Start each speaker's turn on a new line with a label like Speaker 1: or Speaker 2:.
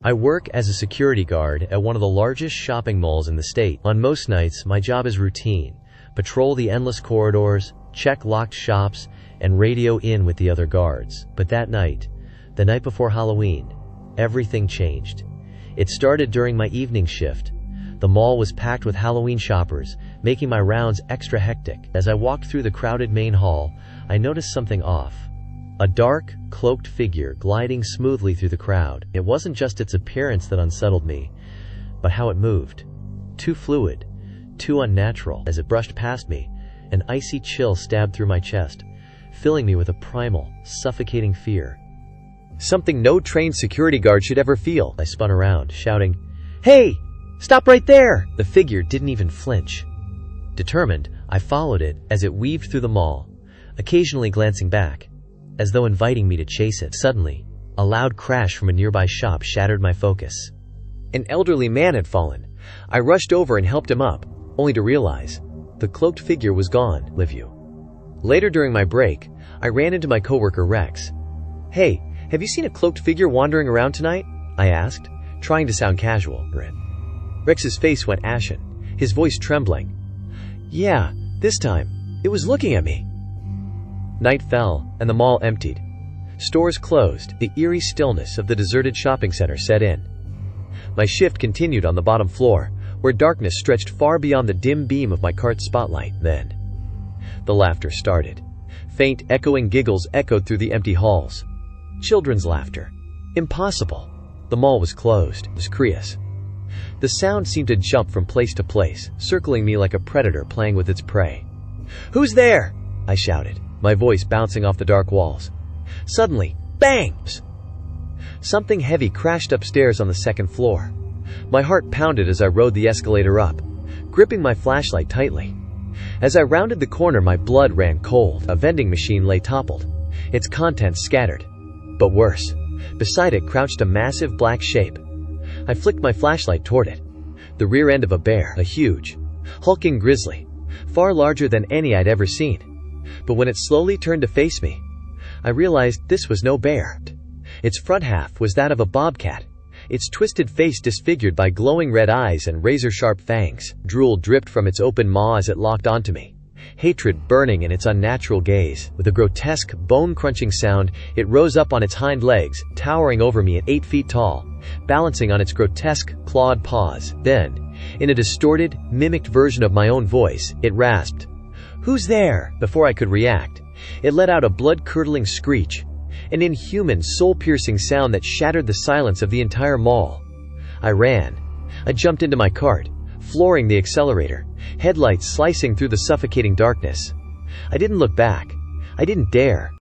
Speaker 1: I work as a security guard at one of the largest shopping malls in the state. On most nights, my job is routine. Patrol the endless corridors, check locked shops, and radio in with the other guards. But that night, the night before Halloween, everything changed. It started during my evening shift. The mall was packed with Halloween shoppers, making my rounds extra hectic. As I walked through the crowded main hall, I noticed something off. A dark, cloaked figure gliding smoothly through the crowd. It wasn't just its appearance that unsettled me, but how it moved. Too fluid, too unnatural. As it brushed past me, an icy chill stabbed through my chest, filling me with a primal, suffocating fear. Something no trained security guard should ever feel. I spun around, shouting, "Hey! Stop right there!" The figure didn't even flinch. Determined, I followed it as it weaved through the mall, occasionally glancing back, as though inviting me to chase it. Suddenly, a loud crash from a nearby shop shattered my focus. An elderly man had fallen. I rushed over and helped him up, only to realize the cloaked figure was gone. Later during my break, I ran into my coworker Rex. "Hey, have you seen a cloaked figure wandering around tonight?" I asked, trying to sound casual. Rex's face went ashen, his voice trembling. "Yeah, this time, it was looking at me." Night fell, and the mall emptied. Stores closed, the eerie stillness of the deserted shopping center set in. My shift continued on the bottom floor, where darkness stretched far beyond the dim beam of my cart's spotlight. Then, the laughter started. Faint, echoing giggles echoed through the empty halls. Children's laughter. Impossible. The mall was closed. It was Creus. The sound seemed to jump from place to place, circling me like a predator playing with its prey. "Who's there?" I shouted, my voice bouncing off the dark walls. Suddenly, bang! Something heavy crashed upstairs on the second floor. My heart pounded as I rode the escalator up, gripping my flashlight tightly. As I rounded the corner, my blood ran cold. A vending machine lay toppled, its contents scattered. But worse, beside it crouched a massive black shape. I flicked my flashlight toward it. The rear end of a bear, a huge, hulking grizzly, far larger than any I'd ever seen. But when it slowly turned to face me, I realized this was no bear. Its front half was that of a bobcat, its twisted face disfigured by glowing red eyes and razor-sharp fangs. Drool dripped from its open maw as it locked onto me, hatred burning in its unnatural gaze. With a grotesque, bone-crunching sound, it rose up on its hind legs, towering over me at 8 feet tall, balancing on its grotesque, clawed paws. Then, in a distorted, mimicked version of my own voice, it rasped, "Who's there?" Before I could react, it let out a blood-curdling screech, an inhuman, soul-piercing sound that shattered the silence of the entire mall. I ran. I jumped into my cart, flooring the accelerator, headlights slicing through the suffocating darkness. I didn't look back. I didn't dare.